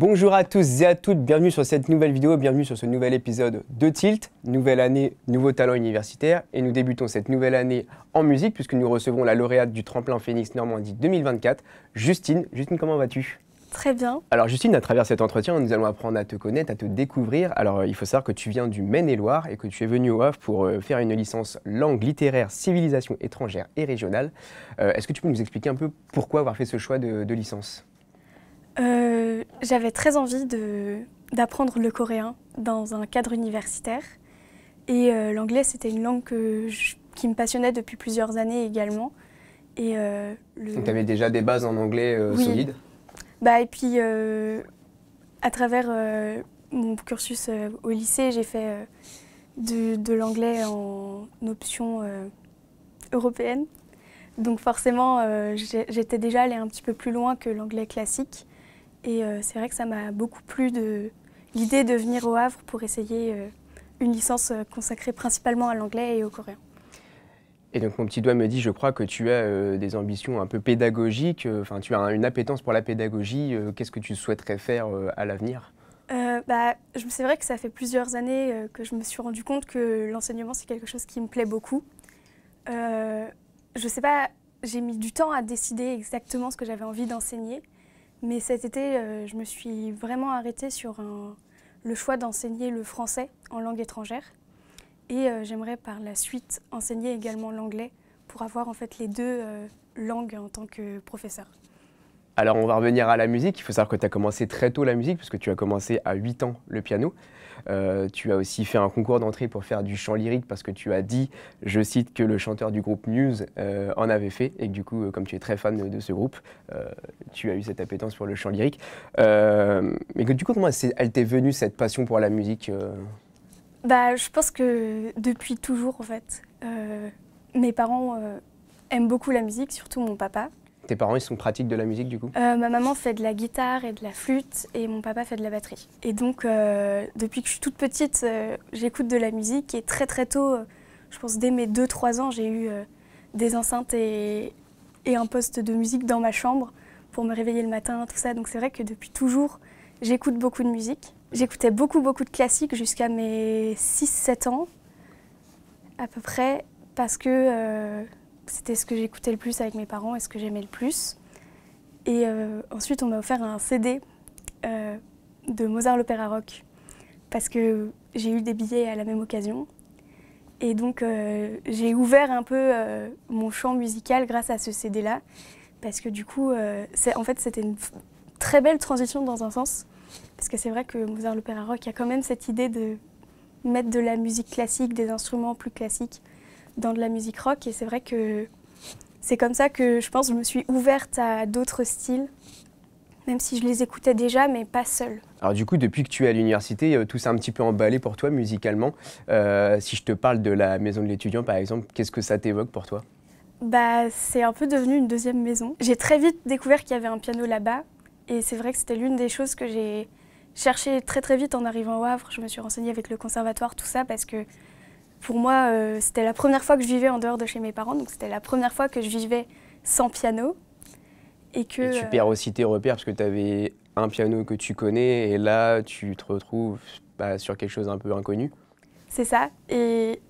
Bonjour à tous et à toutes, bienvenue sur cette nouvelle vidéo, bienvenue sur ce nouvel épisode de Tilt. Nouvelle année, nouveau talent universitaire et nous débutons cette nouvelle année en musique puisque nous recevons la lauréate du tremplin Phoenix Normandie 2024, Justine. Justine, comment vas-tu? Très bien. Alors Justine, à travers cet entretien, nous allons apprendre à te connaître, à te découvrir. Alors il faut savoir que tu viens du Maine-et-Loire et que tu es venue au Havre pour faire une licence langue littéraire, civilisation étrangère et régionale. Est-ce que tu peux nous expliquer un peu pourquoi avoir fait ce choix de licence? J'avais très envie d'apprendre le coréen dans un cadre universitaire. Et l'anglais, c'était une langue qui me passionnait depuis plusieurs années également. Et, Donc tu avais déjà des bases en anglais oui. solides? Et puis, à travers mon cursus au lycée, j'ai fait de l'anglais en option européenne. Donc forcément, j'étais déjà allée un petit peu plus loin que l'anglais classique. Et c'est vrai que ça m'a beaucoup plu l'idée de venir au Havre pour essayer une licence consacrée principalement à l'anglais et au coréen. Et donc mon petit doigt me dit, je crois que tu as des ambitions un peu pédagogiques, tu as une appétence pour la pédagogie. Qu'est-ce que tu souhaiterais faire à l'avenir? C'est vrai que ça fait plusieurs années que je me suis rendu compte que l'enseignement c'est quelque chose qui me plaît beaucoup. Je sais pas, j'ai mis du temps à décider exactement ce que j'avais envie d'enseigner. Mais cet été, je me suis vraiment arrêtée sur le choix d'enseigner le français en langue étrangère. Et j'aimerais par la suite enseigner également l'anglais pour avoir en fait les deux langues en tant que professeur. Alors on va revenir à la musique. Il faut savoir que tu as commencé très tôt la musique puisque tu as commencé à 8 ans le piano. Tu as aussi fait un concours d'entrée pour faire du chant lyrique parce que tu as dit, je cite, que le chanteur du groupe Muse en avait fait et que du coup, comme tu es très fan de ce groupe, tu as eu cette appétence pour le chant lyrique. Mais que, du coup, comment elle t'est venue cette passion pour la musique? Je pense que depuis toujours en fait, mes parents aiment beaucoup la musique, surtout mon papa. Tes parents, ils sont pratiques de la musique du coup? Ma maman fait de la guitare et de la flûte et mon papa fait de la batterie. Et donc, depuis que je suis toute petite, j'écoute de la musique et très très tôt, je pense dès mes 2-3 ans, j'ai eu des enceintes et un poste de musique dans ma chambre pour me réveiller le matin, tout ça. Donc c'est vrai que depuis toujours, j'écoute beaucoup de musique. J'écoutais beaucoup de classiques jusqu'à mes 6-7 ans à peu près parce que c'était ce que j'écoutais le plus avec mes parents et ce que j'aimais le plus. Et ensuite, on m'a offert un CD de Mozart l'Opéra Rock parce que j'ai eu des billets à la même occasion. Et donc, j'ai ouvert un peu mon champ musical grâce à ce CD-là parce que du coup, en fait, c'était une très belle transition dans un sens. Parce que c'est vrai que Mozart l'Opéra Rock, il y a quand même cette idée de mettre de la musique classique, des instruments plus classiques dans de la musique rock. Et c'est vrai que c'est comme ça que je pense que je me suis ouverte à d'autres styles, même si je les écoutais déjà, mais pas seule. Alors du coup, depuis que tu es à l'université, tout s'est un petit peu emballé pour toi musicalement. Si je te parle de la maison de l'étudiant par exemple, qu'est-ce que ça t'évoque pour toi? C'est un peu devenu une deuxième maison. J'ai très vite découvert qu'il y avait un piano là-bas. Et c'est vrai que c'était l'une des choses que j'ai cherché très très vite en arrivant au Havre. Je me suis renseignée avec le conservatoire, tout ça, parce que pour moi, c'était la première fois que je vivais en dehors de chez mes parents. Donc c'était la première fois que je vivais sans piano. Et tu perds aussi tes repères parce que tu avais un piano que tu connais et là, tu te retrouves sur quelque chose un peu inconnu. C'est ça. Et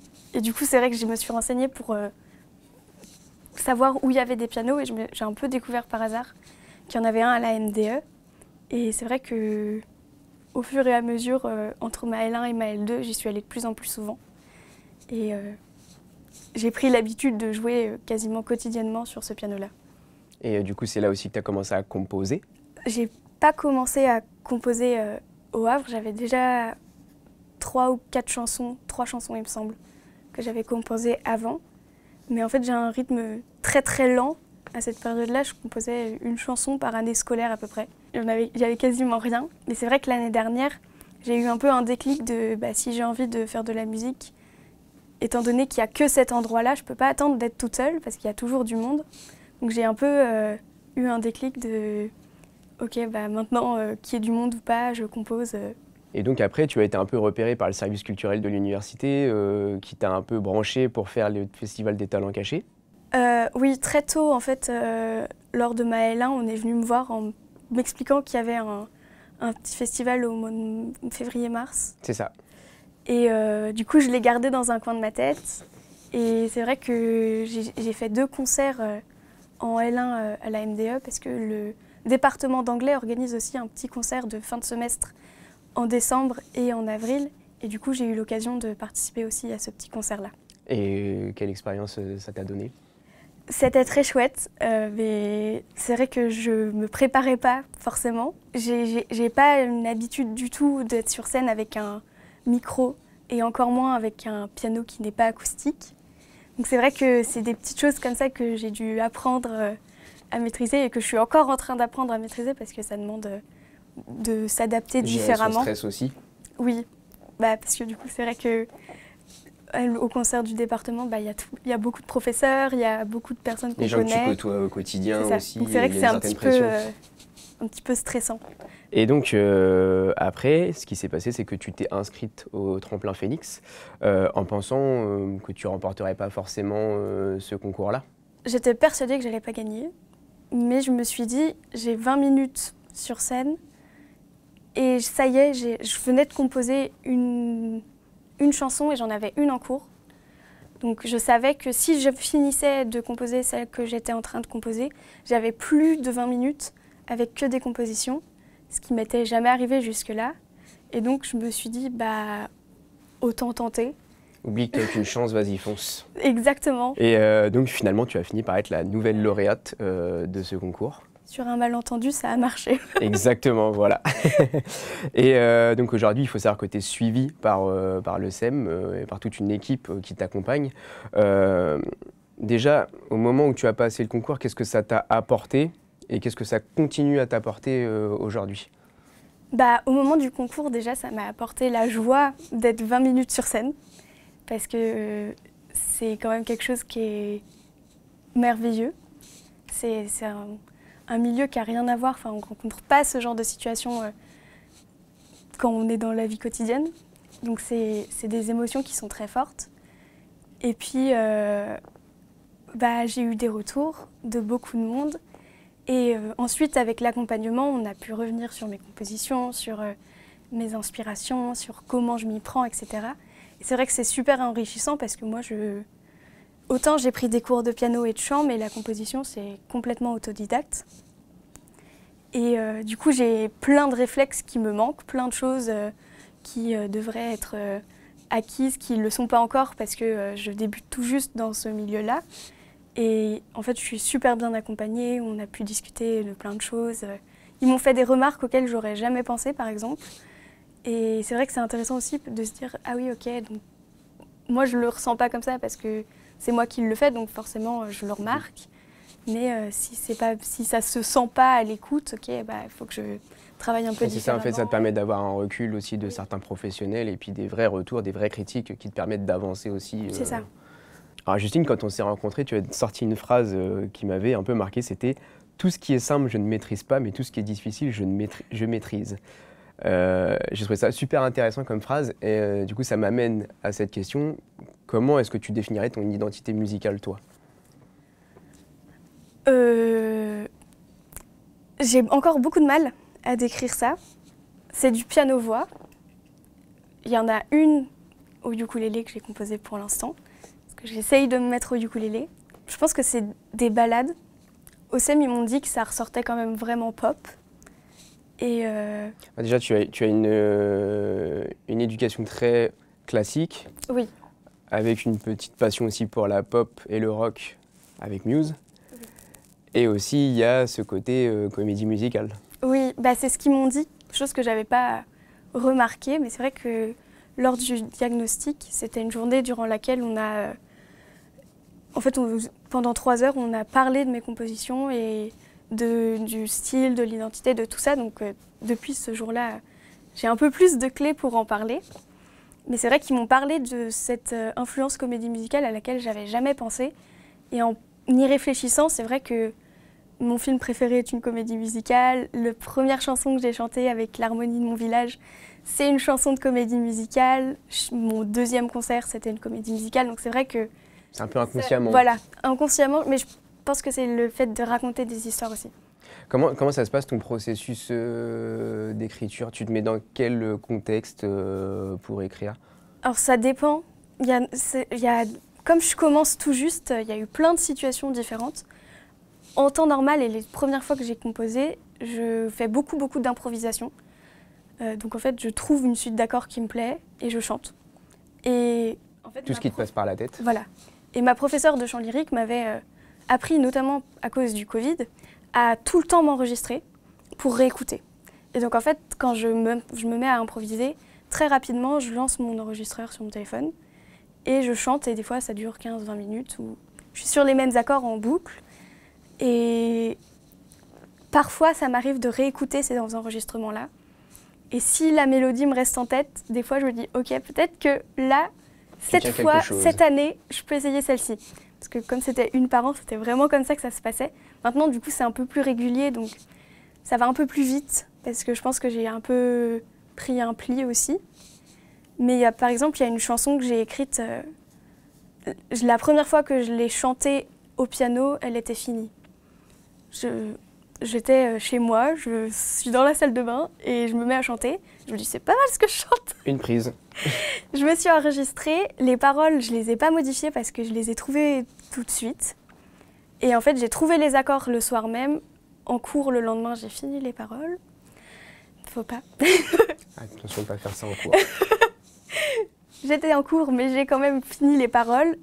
du coup, c'est vrai que je me suis renseignée pour savoir où il y avait des pianos. Et j'ai un peu découvert par hasard qu'il y en avait un à la MDE. Et c'est vrai que au fur et à mesure, entre ma L1 et ma L2, j'y suis allée de plus en plus souvent. Et j'ai pris l'habitude de jouer quasiment quotidiennement sur ce piano-là. Et du coup, c'est là aussi que tu as commencé à composer? J'ai pas commencé à composer au Havre. J'avais déjà 3 ou 4 chansons, 3 chansons il me semble, que j'avais composées avant. Mais en fait, j'ai un rythme très très lent. À cette période-là, je composais une chanson par année scolaire à peu près. Il y avait quasiment rien. Mais c'est vrai que l'année dernière, j'ai eu un peu un déclic de si j'ai envie de faire de la musique, étant donné qu'il n'y a que cet endroit-là, je ne peux pas attendre d'être toute seule parce qu'il y a toujours du monde. Donc j'ai un peu eu un déclic de ok, maintenant qu'il y ait du monde ou pas, je compose. Et donc après, tu as été un peu repérée par le service culturel de l'université qui t'a un peu branché pour faire le festival des talents cachés? Oui, très tôt en fait, lors de ma L1, on est venu me voir en m'expliquant qu'il y avait un petit festival au mois de février-mars. C'est ça. Et du coup, je l'ai gardé dans un coin de ma tête. Et c'est vrai que j'ai fait 2 concerts en L1 à la MDE parce que le département d'anglais organise aussi un petit concert de fin de semestre en décembre et en avril. Et du coup, j'ai eu l'occasion de participer aussi à ce petit concert-là. Et quelle expérience ça t'a donné? C'était très chouette, mais c'est vrai que je me préparais pas forcément. J'ai pas une habitude du tout d'être sur scène avec un micro et encore moins avec un piano qui n'est pas acoustique. Donc c'est vrai que c'est des petites choses comme ça que j'ai dû apprendre à maîtriser et que je suis encore en train d'apprendre à maîtriser parce que ça demande de s'adapter différemment. Gérer son stress aussi? Oui, parce que du coup c'est vrai que au concert du département, y a beaucoup de professeurs, il y a beaucoup de personnes qu'on connaît. Les gens que tu côtoies au quotidien aussi. Donc c'est vrai que c'est un petit peu stressant. Et donc après, ce qui s'est passé, c'est que tu t'es inscrite au Tremplin Phoenix en pensant que tu remporterais pas forcément ce concours-là. J'étais persuadée que j'allais pas gagner, mais je me suis dit, j'ai 20 minutes sur scène et ça y est, je venais de composer une chanson et j'en avais une en cours. Donc je savais que si je finissais de composer celle que j'étais en train de composer, j'avais plus de 20 minutes avec que des compositions, ce qui m'était jamais arrivé jusque-là. Et donc je me suis dit, autant tenter. Oublie que t'as qu'une chance, vas-y, fonce. Exactement. Et donc finalement, tu as fini par être la nouvelle lauréate de ce concours. Sur un malentendu, ça a marché. Exactement, voilà. Et donc aujourd'hui, il faut savoir que tu es suivi par le SEM et par toute une équipe qui t'accompagne. Déjà, au moment où tu as passé le concours, qu'est-ce que ça t'a apporté et qu'est-ce que ça continue à t'apporter aujourd'hui? Au moment du concours, déjà, ça m'a apporté la joie d'être 20 minutes sur scène parce que c'est quand même quelque chose qui est merveilleux. C'est un milieu qui n'a rien à voir. Enfin, on ne rencontre pas ce genre de situation quand on est dans la vie quotidienne. Donc c'est des émotions qui sont très fortes. Et puis, j'ai eu des retours de beaucoup de monde. Et ensuite, avec l'accompagnement, on a pu revenir sur mes compositions, sur mes inspirations, sur comment je m'y prends, etc. Et c'est vrai que c'est super enrichissant parce que moi, autant j'ai pris des cours de piano et de chant, mais la composition, c'est complètement autodidacte. Et du coup, j'ai plein de réflexes qui me manquent, plein de choses qui devraient être acquises, qui ne le sont pas encore parce que je débute tout juste dans ce milieu-là. Et en fait, je suis super bien accompagnée, on a pu discuter de plein de choses. Ils m'ont fait des remarques auxquelles j'aurais jamais pensé, par exemple. Et c'est vrai que c'est intéressant aussi de se dire « Ah oui, ok, donc moi je le ressens pas comme ça parce que c'est moi qui le fais, donc forcément je le remarque. Mais si ça se sent pas à l'écoute, ok, il faut que je travaille un peu différemment. » C'est ça, en fait, ça te permet d'avoir un recul aussi de certains professionnels et puis des vrais retours, des vraies critiques qui te permettent d'avancer aussi. C'est ça. Alors Justine, quand on s'est rencontrés, tu as sorti une phrase qui m'avait un peu marqué, c'était « Tout ce qui est simple, je ne maîtrise pas, mais tout ce qui est difficile, je maîtrise ». J'ai trouvé ça super intéressant comme phrase et du coup ça m'amène à cette question. Comment est-ce que tu définirais ton identité musicale, toi? J'ai encore beaucoup de mal à décrire ça. C'est du piano-voix. Il y en a une au ukulélé que j'ai composée pour l'instant. J'essaye de me mettre au ukulélé. Je pense que c'est des ballades. Au SEM, ils m'ont dit que ça ressortait quand même vraiment pop. Et déjà, tu as une éducation très classique. Oui. Avec une petite passion aussi pour la pop et le rock avec Muse. Oui. Et aussi, il y a ce côté comédie musicale. Oui, c'est ce qu'ils m'ont dit, chose que je n'avais pas remarqué. Mais c'est vrai que lors du diagnostic, c'était une journée durant laquelle on a... pendant 3 heures, on a parlé de mes compositions et du style, de l'identité, de tout ça. Donc depuis ce jour-là, j'ai un peu plus de clés pour en parler. Mais c'est vrai qu'ils m'ont parlé de cette influence comédie musicale à laquelle j'avais jamais pensé. Et en y réfléchissant, c'est vrai que mon film préféré est une comédie musicale. La première chanson que j'ai chantée avec l'harmonie de mon village, c'est une chanson de comédie musicale. Mon deuxième concert, c'était une comédie musicale. Donc c'est vrai que... C'est un peu inconsciemment. Voilà, inconsciemment. Mais je pense que c'est le fait de raconter des histoires aussi. Comment ça se passe ton processus d'écriture? Tu te mets dans quel contexte pour écrire? Alors ça dépend. Comme je commence tout juste, il y a eu plein de situations différentes. En temps normal et les premières fois que j'ai composé, je fais beaucoup d'improvisation. Donc en fait, je trouve une suite d'accords qui me plaît et je chante. Et en fait, tout ce qui te passe par la tête? Voilà. Et ma professeure de chant lyrique m'avait appris, notamment à cause du Covid, à tout le temps m'enregistrer pour réécouter. Et donc en fait, quand je me mets à improviser, très rapidement, je lance mon enregistreur sur mon téléphone et je chante et des fois ça dure 15-20 minutes où je suis sur les mêmes accords en boucle. Et parfois, ça m'arrive de réécouter ces enregistrements-là. Et si la mélodie me reste en tête, des fois je me dis, ok, peut-être que là, cette année, je peux essayer celle-ci. Parce que comme c'était une par an, c'était vraiment comme ça que ça se passait. Maintenant, du coup, c'est un peu plus régulier, donc ça va un peu plus vite, parce que je pense que j'ai un peu pris un pli aussi. Mais par exemple, il y a une chanson que j'ai écrite, la première fois que je l'ai chantée au piano, elle était finie. J'étais chez moi, je suis dans la salle de bain et je me mets à chanter. Je me dis, c'est pas mal ce que je chante. Une prise. Je me suis enregistrée. Les paroles, je les ai pas modifiées parce que je les ai trouvées tout de suite. Et en fait, j'ai trouvé les accords le soir même. En cours, le lendemain, j'ai fini les paroles. Faut pas. Attention de pas faire ça en cours. J'étais en cours, mais j'ai quand même fini les paroles.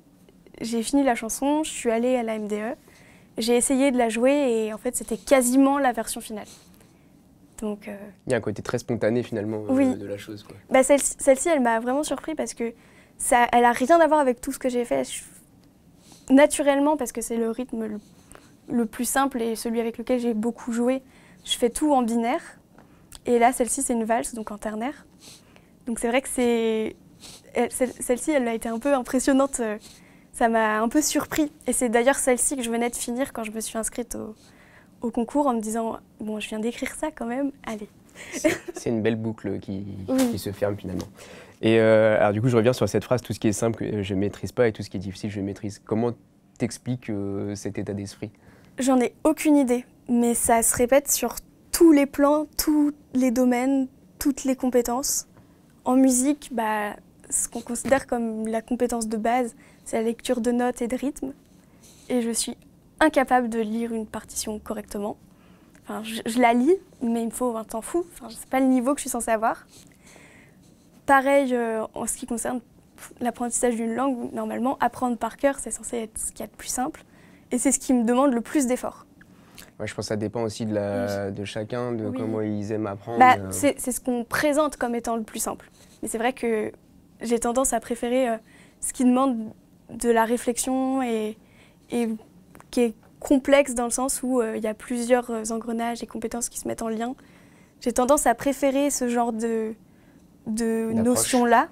J'ai fini la chanson, je suis allée à la MDE. J'ai essayé de la jouer et en fait, c'était quasiment la version finale. Donc, il y a un côté très spontané finalement oui. De la chose, quoi. Bah, celle-ci, elle m'a vraiment surpris parce que elle a rien à voir avec tout ce que j'ai fait. Naturellement, parce que c'est le rythme le plus simple et celui avec lequel j'ai beaucoup joué, je fais tout en binaire. Et là, celle-ci, c'est une valse, donc en ternaire. Donc c'est vrai que celle-ci, elle a été un peu impressionnante. Ça m'a un peu surpris. Et c'est d'ailleurs celle-ci que je venais de finir quand je me suis inscrite au concours en me disant « Bon, je viens d'écrire ça quand même, allez ». C'est une belle boucle qui se ferme finalement. Et alors du coup, je reviens sur cette phrase « Tout ce qui est simple, je ne maîtrise pas et tout ce qui est difficile, je maîtrise ». Comment t'expliques cet état d'esprit? J'en ai aucune idée, mais ça se répète sur tous les plans, tous les domaines, toutes les compétences. En musique, ce qu'on considère comme la compétence de base, c'est la lecture de notes et de rythmes. Et je suis incapable de lire une partition correctement. Enfin, je la lis, mais il me faut un temps fou. Enfin, c'est pas le niveau que je suis censée avoir. Pareil, en ce qui concerne l'apprentissage d'une langue, normalement, apprendre par cœur, c'est censé être ce qu'il y a de plus simple. Et c'est ce qui me demande le plus d'efforts. Ouais, je pense que ça dépend aussi de chacun, de comment ils aiment apprendre. C'est ce qu'on présente comme étant le plus simple. Mais c'est vrai que j'ai tendance à préférer ce qui demande de la réflexion et qui est complexe dans le sens où il y a plusieurs engrenages et compétences qui se mettent en lien. J'ai tendance à préférer ce genre de notions-là.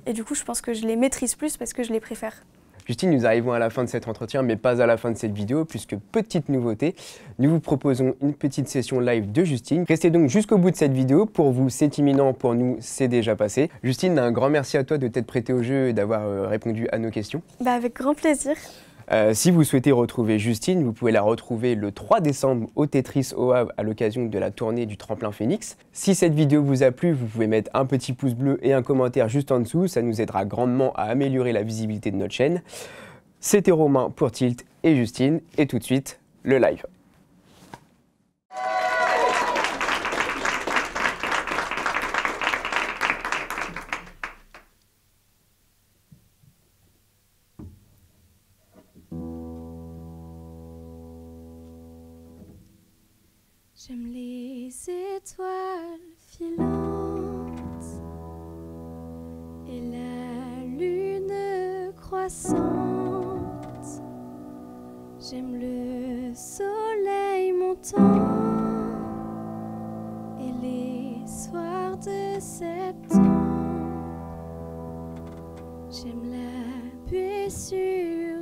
Et du coup, je pense que je les maîtrise plus parce que je les préfère. Justine, nous arrivons à la fin de cet entretien, mais pas à la fin de cette vidéo, puisque petite nouveauté, nous vous proposons une petite session live de Justine. Restez donc jusqu'au bout de cette vidéo. Pour vous, c'est imminent, pour nous, c'est déjà passé. Justine, un grand merci à toi de t'être prêtée au jeu et d'avoir répondu à nos questions. Avec grand plaisir. Si vous souhaitez retrouver Justine, vous pouvez la retrouver le 3 décembre au Tetris au Havre à l'occasion de la tournée du Tremplin Phoenix. Si cette vidéo vous a plu, vous pouvez mettre un petit pouce bleu et un commentaire juste en dessous, ça nous aidera grandement à améliorer la visibilité de notre chaîne. C'était Romain pour Tilt et Justine, et tout de suite, le live. J'aime les étoiles filantes et la lune croissante. J'aime le soleil montant et les soirs de septembre. J'aime la buée sur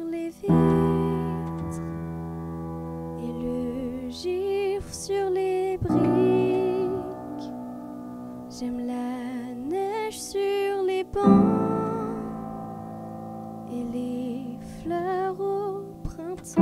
les vitres et le givre sur les briques. J'aime la neige sur les bancs et les fleurs au printemps.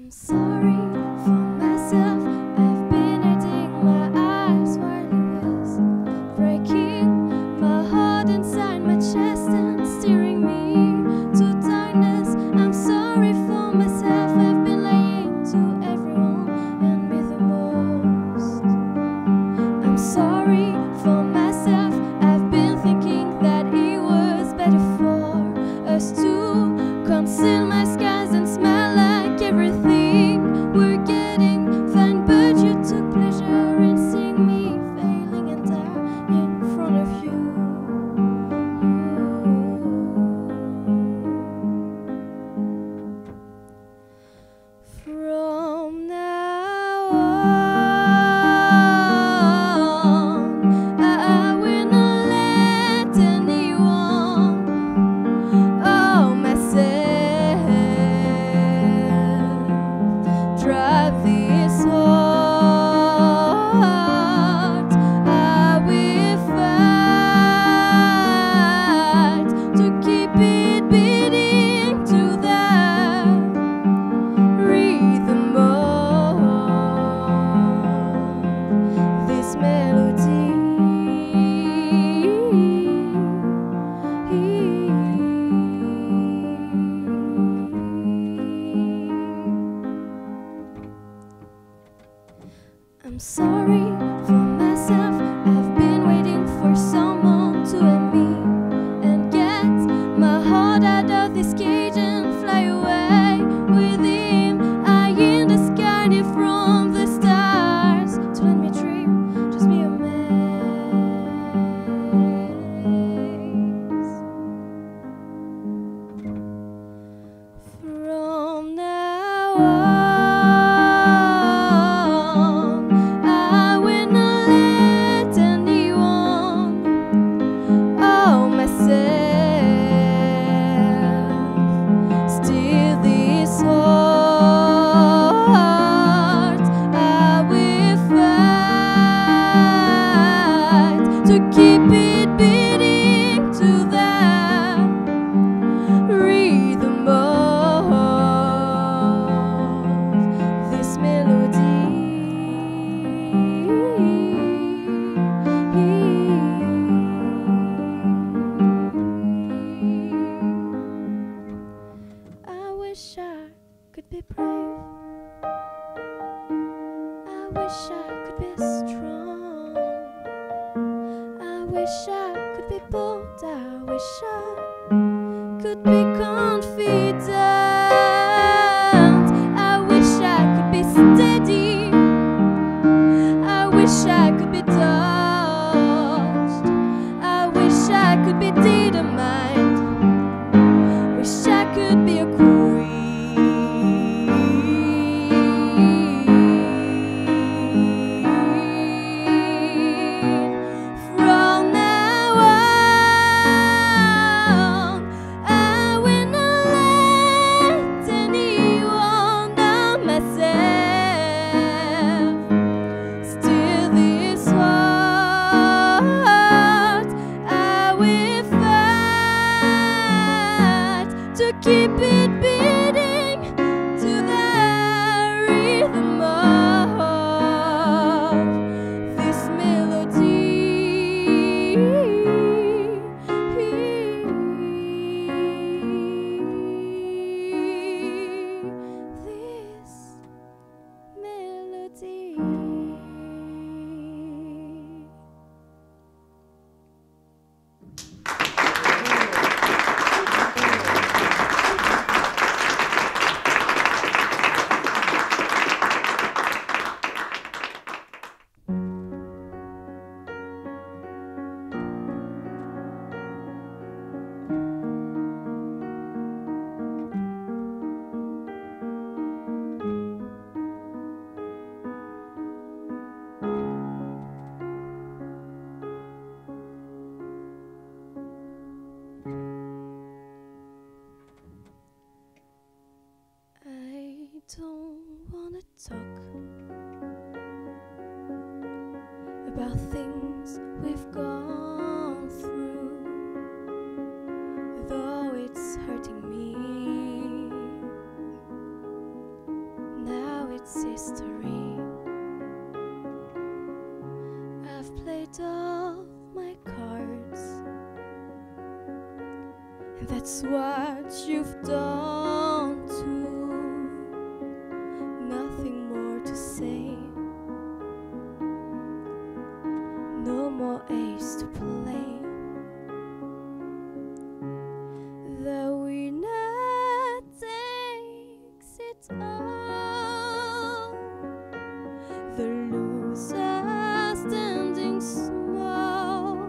I'm sorry for myself. I've been hiding my eyes while he was breaking my heart inside my chest and steering me to darkness. I'm sorry for myself. I've been lying to everyone and me the most. I'm sorry for myself. I've been thinking that it was better for us to conceal my skies and smell like everything we're getting fine, but you took pleasure in seeing me failing and die in front of you. From now on, I will not let anyone myself drive this heart. I will fight to keep it beating to the rhythm of this melody. I'm sorry for myself. I've been waiting for someone to help me and get my heart out of this cage and fly away with him. Eye in the sky from the stars to let me dream, just be amazed. From now on, I will not let anyone myself steal this heart. I will fight to keep it beating to the rhythm of this melody. I wish I could be brave. I wish I could be strong. I wish I could be bold. I wish I could be confident. I wish I could be steady. I wish I could be touched. I wish I could be determined. Wish I could be a queen. From now on, I will not let anyone but myself steal this heart. I will fight to keep it beating to the rhythm of this melody. This melody. I don't wanna talk about things we've gone through, though it's hurting me. its history. I've played all my cards, and that's what you've done too. Nothing more to say, no more ace to play. The winner takes it all, the loser standing small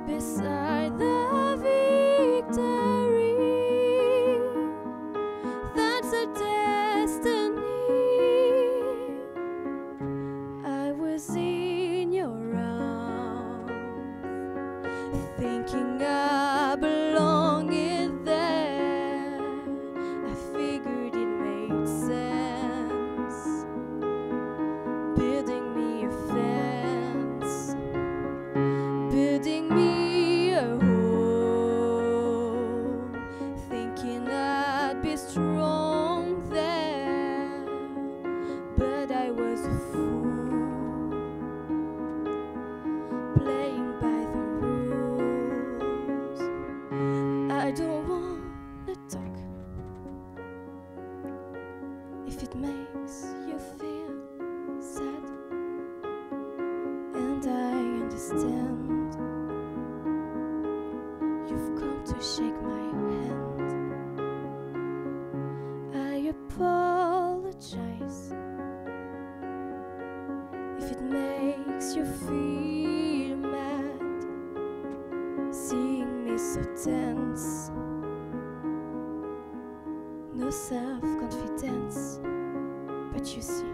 beside the victory. That's a destiny. I was in your arms, thinking I belong in there. I figured it made sense, building me a fence, building me a home, thinking I'd be strong there, but I was a fool, playing by the rules. I don't wanna talk if it makes you feel sad, and I understand. You've come to shake my hand. I apologize if it makes you feel mad, seeing me so tense. No self-confidence, but you see